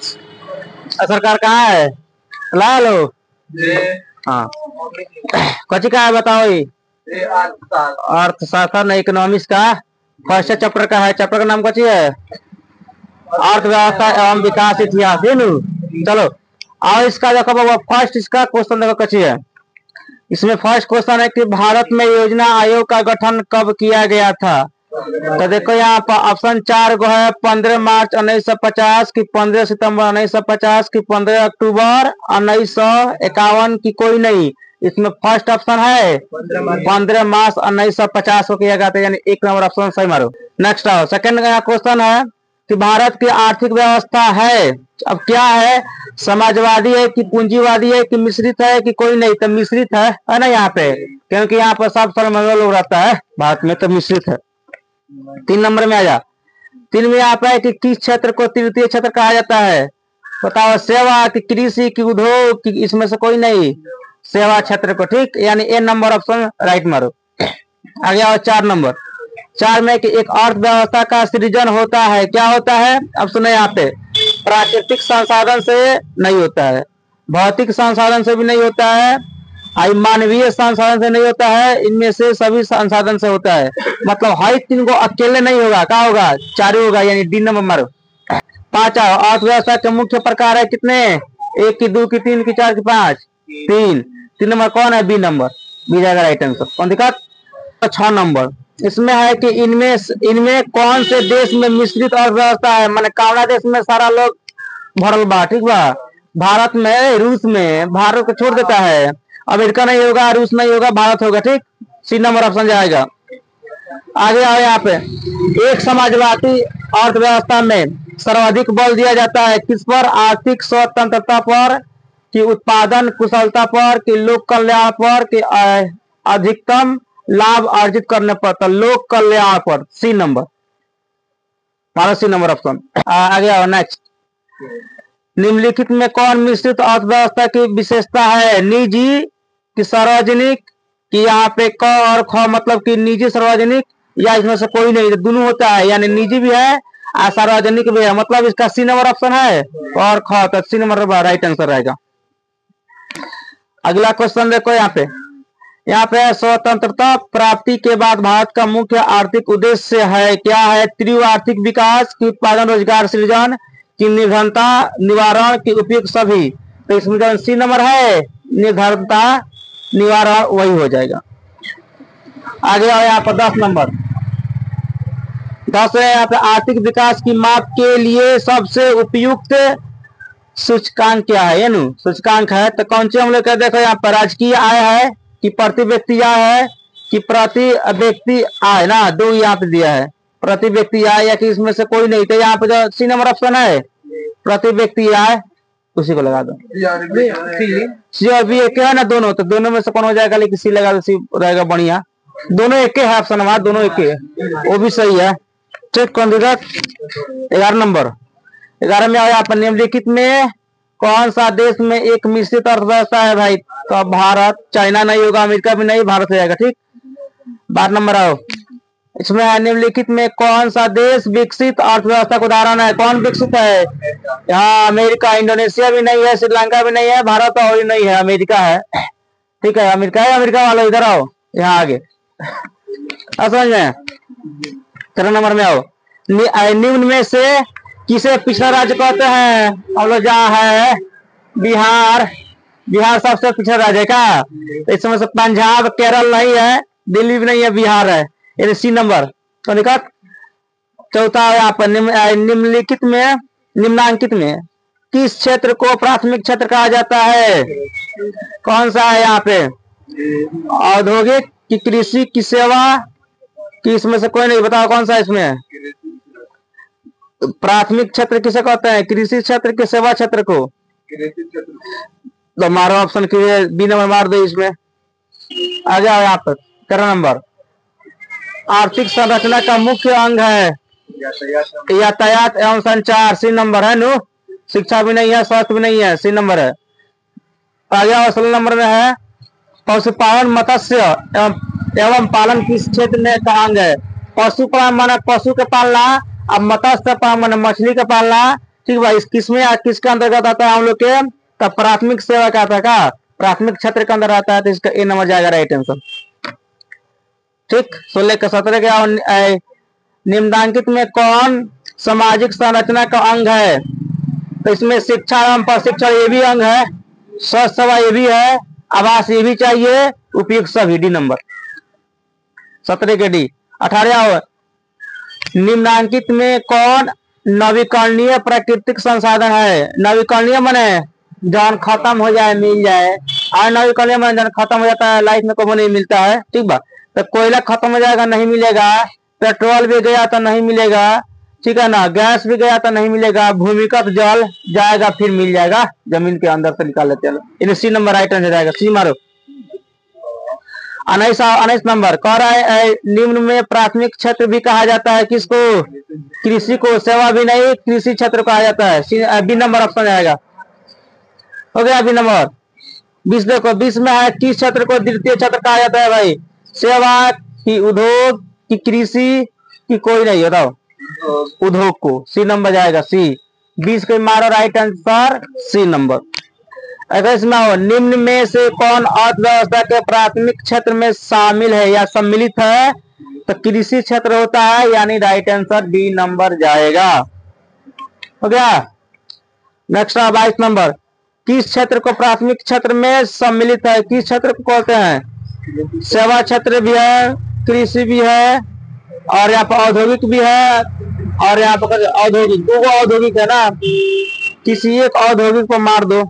सरकार कहाँ है? ला लो। हाँ, कौची का है बताओ? अर्थशास्त्र इकोनॉमिक्स का फर्स्ट चैप्टर का है। चैप्टर का नाम कौची है? अर्थव्यवस्था एवं विकास इतिहास। चलो आओ, इसका देखो बाबा, फर्स्ट इसका क्वेश्चन देखो कौची है। इसमें फर्स्ट क्वेश्चन है कि भारत में योजना आयोग का गठन कब किया गया था? तो देखो यहाँ पर ऑप्शन 4 गो है। 15 मार्च 1950 की 15 सितंबर 1950 की 15 अक्टूबर 1951 की कोई नहीं। इसमें फर्स्ट ऑप्शन है 15 मार्च 1950 को किया गया था, यानी 1 नंबर ऑप्शन सही मारो। नेक्स्ट आओ, सेकंड क्वेश्चन है कि भारत की आर्थिक व्यवस्था है, अब क्या है? समाजवादी है कि पूंजीवादी है कि मिश्रित है कि कोई नहीं? तो मिश्रित है ना यहाँ पे, क्योंकि यहाँ पर सब सर्वमंगल लोग रहता है भारत में, तो मिश्रित है। 3 नंबर में आ जा। 3 में यहाँ पे कि किस क्षेत्र को तृतीय क्षेत्र कहा जाता है? बताओ, सेवा कि कृषि की उद्योग की? इसमें से कोई नहीं, सेवा क्षेत्र को, ठीक, यानी ए नंबर ऑप्शन राइट मारो। आगे आओ 4 नंबर। 4 में कि एक अर्थव्यवस्था का सृजन होता है, क्या होता है? अब सुने यहाँ पे, प्राकृतिक संसाधन से नहीं होता है, भौतिक संसाधन से भी नहीं होता है, मानवीय संसाधन से नहीं होता है, इनमें से सभी संसाधन से होता है। मतलब हर 3 को अकेले नहीं होगा, क्या होगा? 4 होगा, यानी डी नंबर मारो। 5 अर्थव्यवस्था के मुख्य प्रकार है कितने? 1 की 2 की 3 की 4 की 5? 3 नंबर कौन है? बी नंबर, बी जाएगा राइट आंसर। कौन दिक्कत? 6 नंबर इसमें है कि इनमें कौन से देश में मिश्रित अर्थव्यवस्था है? माने कौना देश में सारा लोग भरल बा, ठीक बा? भारत में, रूस में, भारत को छोड़ देता है, अमेरिका नहीं होगा, रूस नहीं होगा, भारत होगा, ठीक। सी नंबर ऑप्शन जाएगा। आगे आओ यहाँ पे, एक समाजवादी अर्थव्यवस्था में सर्वाधिक बल दिया जाता है किस पर? आर्थिक स्वतंत्रता पर कि उत्पादन कुशलता पर कि लोक कल्याण पर कि अधिकतम लाभ अर्जित करने पर? तो लोक कल्याण पर, सी नंबर मानो, सी नंबर ऑप्शन। आगे आओ नेक्स्ट। निम्नलिखित में कौन मिश्रित अर्थव्यवस्था की विशेषता है? निजी कि सार्वजनिक कि यहाँ पे क और ख मतलब कि निजी सार्वजनिक, या इसमें से कोई नहीं? दोनों होता है, यानी निजी भी है और सार्वजनिक भी है, मतलब इसका सी नंबर ऑप्शन है और ख, तो सी नंबर राइट आंसर रहेगा। अगला क्वेश्चन देखो यहाँ पे स्वतंत्रता प्राप्ति के बाद भारत का मुख्य आर्थिक उद्देश्य है, क्या है? तीव्र आर्थिक विकास की उत्पादन रोजगार सृजन की निर्धनता निवारण की उपयुक्त सभी? तो इसमें जो सी नंबर है निर्धनता निवारण, वही हो जाएगा। आगे आओ यहाँ पर 10 नंबर। 10 है यहाँ पे, आर्थिक विकास की माप के लिए सबसे उपयुक्त सूचकांक क्या है? सूचकांक है, तो कौन से हम लोग कहते? देखो यहाँ पर राजकीय आय है कि प्रति व्यक्ति आय है कि प्रति व्यक्ति आय ना, 2 यहाँ पे दिया है, प्रति व्यक्ति आय या कि इसमें से कोई नहीं? तो यहाँ पे जो सी नंबर ऑप्शन है प्रति व्यक्ति आय, उसी को लगा दो। सी और बी एक है ना दोनों, तो दोनों में से कौन हो जाएगा? लेकिन सी लगा दो, सी रहेगा बढ़िया। दोनों एक है ऑप्शन हमारा, दोनों एक है, वो भी सही है, ठीक। कौन देगा? 11 नंबर। 11 में यहाँ पर निम्नलिखित में कौन सा देश में एक मिश्रित अर्थव्यवस्था है भाई? तो भारत, चाइना नहीं होगा, अमेरिका भी नहीं, भारत हो जाएगा, ठीक। 12 नंबर आओ, इसमें है निम्नलिखित में कौन सा देश विकसित अर्थव्यवस्था का उदाहरण है? कौन विकसित है? यहाँ अमेरिका, इंडोनेशिया भी नहीं है, श्रीलंका भी नहीं है, भारत और नहीं है, अमेरिका है, ठीक है। अमेरिका है, अमेरिका वालों इधर आओ, यहाँ आगे समझ में। 13 नंबर में आओ, निम्न में से किसे पिछड़ा राज्य कहते हैं? हम लोग जहाँ है बिहार, बिहार सबसे पिछड़ा राज्य है क्या? इसमें से पंजाब, केरल नहीं है, दिल्ली भी नहीं है, बिहार है, यानी सी नंबर। तो निकट 4था यहाँ पर, निम्नलिखित में, निम्नांकित में किस क्षेत्र को प्राथमिक क्षेत्र कहा जाता है? कौन सा है यहाँ पे? औद्योगिक की कृषि की सेवा कि इसमें से कोई नहीं? बताओ कौन सा इसमें प्राथमिक क्षेत्र किसे कहते हैं? कृषि क्षेत्र के सेवा क्षेत्र को? तो मारो ऑप्शन के बी नंबर मार दो इसमें। आ जाओ यहाँ पर 13 नंबर, आर्थिक संरचना का मुख्य अंग है यातायात एवं संचार, सी नंबर है नु। शिक्षा भी नहीं है, स्वास्थ्य भी नहीं है, सी नंबर है। आ जाओ 16 नंबर में है, पशुपालन मत्स्य एवं पालन किस क्षेत्र में का अंग है? पशुपालन माने पशु के पालना, अब मत्स्य पालन माने मछली के पालना, ठीक भाई, किसमें किसके अंतर्गत आता है हम लोग के, तब प्राथमिक सेवा का आता है का, प्राथमिक क्षेत्र के अंदर आता है, तो इसका ए नंबर जाएगा राइट आंसर। ठीक, 16 का 17 के निम्नलिखित में कौन सामाजिक संरचना का अंग है, तो इसमें शिक्षा एवं प्रशिक्षण ये भी अंग है, स्वास्थ्य सेवा ये भी है, आवास ये भी चाहिए, उपयुक्त सभी डी नंबर 17 के डी। 18 निम्नलिखित में कौन नवीकरणीय प्राकृतिक संसाधन है, नवीकरणीय माने जौन खत्म हो जाए मिल जाए, और नवीकरणीय माने जौन खत्म हो जाता है लाइफ में कभी नहीं मिलता है। ठीक बा, तो कोयला खत्म हो जाएगा नहीं मिलेगा, पेट्रोल भी गया तो नहीं मिलेगा, ठीक है ना, गैस भी गया तो नहीं मिलेगा, भूमिगत जल जाएगा फिर मिल जाएगा, जमीन के अंदर से निकाल लेते हैं, इन्हें सी नंबर राइट आंसर जाएगा, सी मारो। 19 नंबर कह रहा है निम्न में प्राथमिक क्षेत्र भी कहा जाता है किसको, कृषि को, सेवा भी नहीं कृषि क्षेत्र कहा जाता है, बी नंबर ऑप्शन आएगा। हो गया बी नंबर। 20 देखो, 20 में है किस क्षेत्र को द्वितीय क्षेत्र कहा जाता है भाई, सेवा की, उद्योग की, कृषि की, कोई नहीं, बताओ उद्योग को, सी नंबर जाएगा सी। 20 के मारो राइट आंसर सी नंबर। अगर इसमें हो निम्न में से कौन अर्थव्यवस्था के प्राथमिक क्षेत्र में शामिल है या सम्मिलित है, तो कृषि क्षेत्र होता है, यानी राइट आंसर डी नंबर जाएगा। हो गया। नेक्स्ट 22 नंबर, किस क्षेत्र को प्राथमिक क्षेत्र में सम्मिलित है, किस क्षेत्र को कहते हैं, सेवा क्षेत्र भी है, कृषि भी है, और यहाँ पर औद्योगिक भी है, और यहाँ पर औद्योगिक, दो औद्योगिक है ना, किसी एक औद्योगिक को मार दो,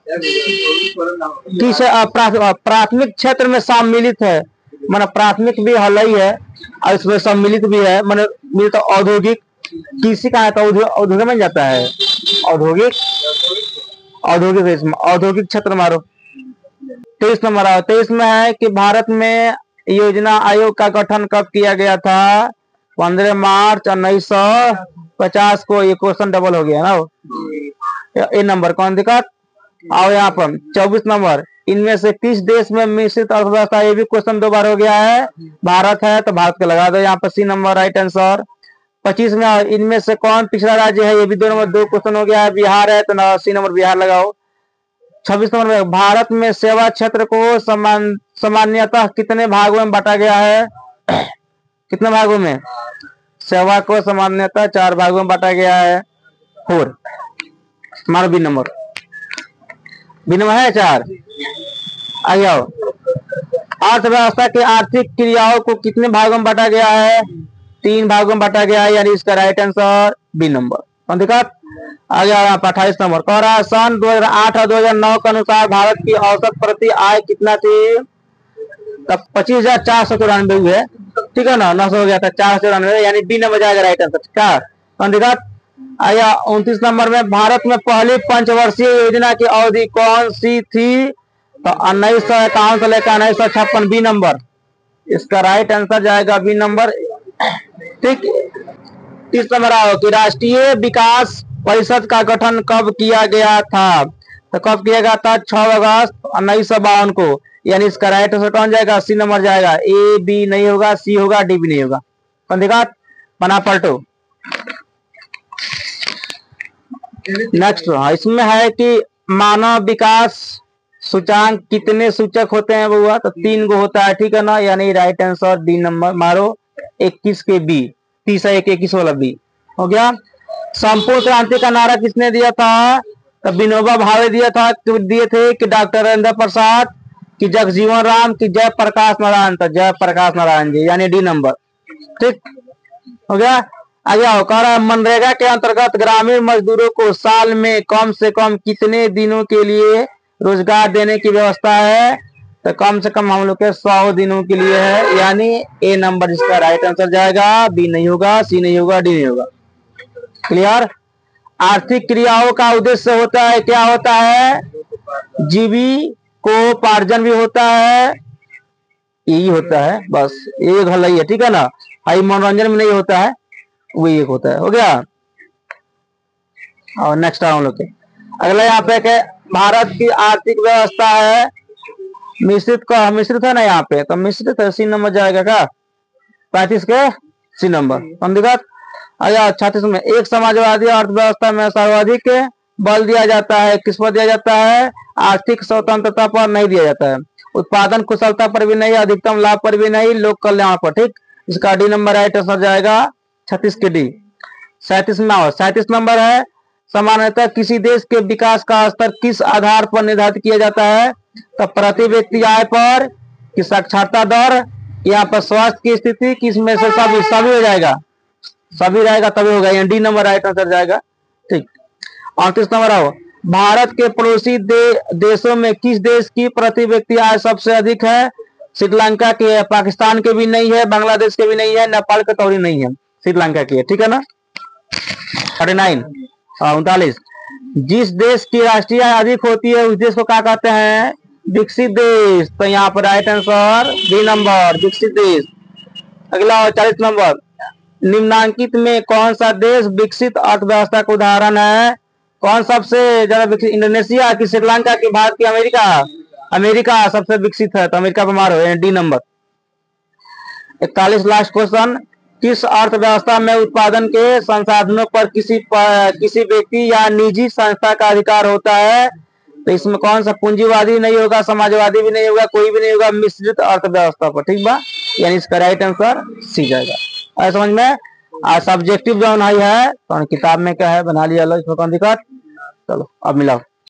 किस प्राथमिक क्षेत्र में सम्मिलित है, माना प्राथमिक भी हल ही है और इसमें सम्मिलित भी है, माना मिलता औद्योगिक, कृषि का है तो औद्योगिक में जाता है, औद्योगिक, औद्योगिक इसमें औद्योगिक क्षेत्र मारो। 23 नंबर आओ। 23 में है कि भारत में योजना आयोग का गठन कब किया गया था, 15 मार्च 1950 को, ये क्वेश्चन डबल हो गया ना, ए नंबर कौन दिक्कत आओ यहाँ पर। 24 नंबर, इनमें से किस देश में मिश्रित अर्थव्यवस्था, ये भी क्वेश्चन 2 बार हो गया है, भारत है तो भारत को लगा दो यहाँ पर सी नंबर राइट आंसर। 25 में इनमें से कौन पिछड़ा राज्य है, ये भी 2 नंबर 2 क्वेश्चन हो गया है, बिहार है तो सी नंबर बिहार लगाओ। 26 नंबर में भारत में सेवा क्षेत्र को सामान्यतः कितने भागों में बांटा गया है, कितने भागों में, सेवा को सामान्यतः 4 भागों में बांटा गया है, 4 मारो बी नंबर, बी नंबर है 4। आ जाओ, अर्थव्यवस्था के आर्थिक क्रियाओं को कितने भागों में बांटा गया है, 3 भागों में बांटा गया है, यानी इसका राइट आंसर बी नंबर। कौन दिक्कत आ गया। 28 नंबर कह रहा है सन 2008 और 2009 के अनुसार भारत की औसत प्रति आय कितना थी, तब 25,494 हुए, ठीक है ना, 900 हो गया था, 494, यानी बी नंबर जाएगा राइट आंसर। क्या कौन दिक्कत आया। 29 नंबर में भारत में पहली पंचवर्षीय योजना की अवधि कौन सी थी, तो 1951 से लेकर 1956, बी नंबर, इसका राइट आंसर जाएगा बी नंबर। ठीक, 30 नंबर आओ कि राष्ट्रीय विकास परिषद का गठन कब किया गया था, तो कब किया गया था, 6 अगस्त 1952 को, यानी इसका राइट आंसर कौन जाएगा, सी नंबर जाएगा। ए बी नहीं होगा, सी होगा, डी भी नहीं होगा। कौन देखा, बना पलटो। नेक्स्ट इसमें है कि मानव विकास सूचांक कितने सूचक होते हैं बुआ, तो 3 गो होता है, ठीक है ना, यानी राइट आंसर डी नंबर मारो। 21 के बी, 30-21 वाला बी हो गया। संपूर्ण क्रांति का नारा किसने दिया था, तो विनोबा भावे दिया थे कि डॉक्टर राजेंद्र प्रसाद, कि जगजीवन राम, कि जयप्रकाश नारायण, तो जयप्रकाश नारायण जी, यानी डी नंबर। ठीक हो गया। आगे आओ, कह रहा है मनरेगा के अंतर्गत ग्रामीण मजदूरों को साल में कम से कम कितने दिनों के लिए रोजगार देने की व्यवस्था है, तो कम से कम हम लोग के 100 दिनों के लिए है, यानी ए नंबर इसका राइट आंसर जाएगा। बी नहीं होगा, सी नहीं होगा, डी नहीं होगा। क्लियर। आर्थिक क्रियाओं का उद्देश्य होता है, क्या होता है, जीविकोपार्जन भी होता है, यही होता है, बस एक हल ही है, ठीक है ना, हाई मनोरंजन में नहीं होता है, वही एक होता है। हो गया। और नेक्स्ट हम लोग के अगला यहाँ पे के भारत की आर्थिक व्यवस्था है मिश्रित का, मिश्रित है ना यहाँ पे, तो मिश्रित है, सी नंबर जाएगा का 35 के सी नंबर। कौन दिक्कत अच्छा 36 में एक समाजवादी अर्थव्यवस्था में सर्वाधिक बल दिया जाता है, किस पर दिया जाता है? आर्थिक स्वतंत्रता पर नहीं दिया जाता है, उत्पादन कुशलता पर भी नहीं, अधिकतम लाभ पर भी नहीं, लोक कल्याण पर। ठीक, इसका डी नंबर राइट आंसर जाएगा 36 के डी। 37 नंबर है सामान्यतः किसी देश के विकास का स्तर किस आधार पर निर्धारित किया जाता है? तो प्रति व्यक्ति आय पर, कि साक्षरता दर, यहाँ पर स्वास्थ्य की स्थिति, किस में से सभी सभी हो जाएगा, सभी रहेगा तभी होगा, डी नंबर राइट आंसर जाएगा। ठीक, 38 नंबर आओ, भारत के पड़ोसी देशों में किस देश की प्रति व्यक्ति आय सबसे अधिक है? श्रीलंका की है, पाकिस्तान के भी नहीं है, बांग्लादेश के भी नहीं है, नेपाल के तो भी नहीं है, श्रीलंका की है। ठीक है ना। 39 जिस देश की राष्ट्रीय आय अधिक होती है उस देश को क्या कहते हैं? विकसित देश। तो यहाँ पर राइट आंसर डी नंबर, विकसित देश। अगला 40 नंबर, निम्नांकित में कौन सा देश विकसित अर्थव्यवस्था का उदाहरण है? कौन सबसे ज्यादा विकसित? इंडोनेशिया की, श्रीलंका की, भारत की, अमेरिका? अमेरिका सबसे विकसित है, तो अमेरिका पर मारो, डी नंबर। 41 लास्ट क्वेश्चन, किस अर्थव्यवस्था में उत्पादन के संसाधनों पर किसी व्यक्ति या निजी संस्था का अधिकार होता है? तो इसमें कौन सा? पूंजीवादी नहीं होगा, समाजवादी भी नहीं होगा, कोई भी नहीं होगा, मिश्रित अर्थव्यवस्था पर। ठीक बा, यानी इसका राइट आंसर सी जाएगा। समझ में? सब्जेक्टिव जो है तो किताब में क्या है बना लिया लो, इसमें कौन दिक्कत। चलो अब मिलाओ।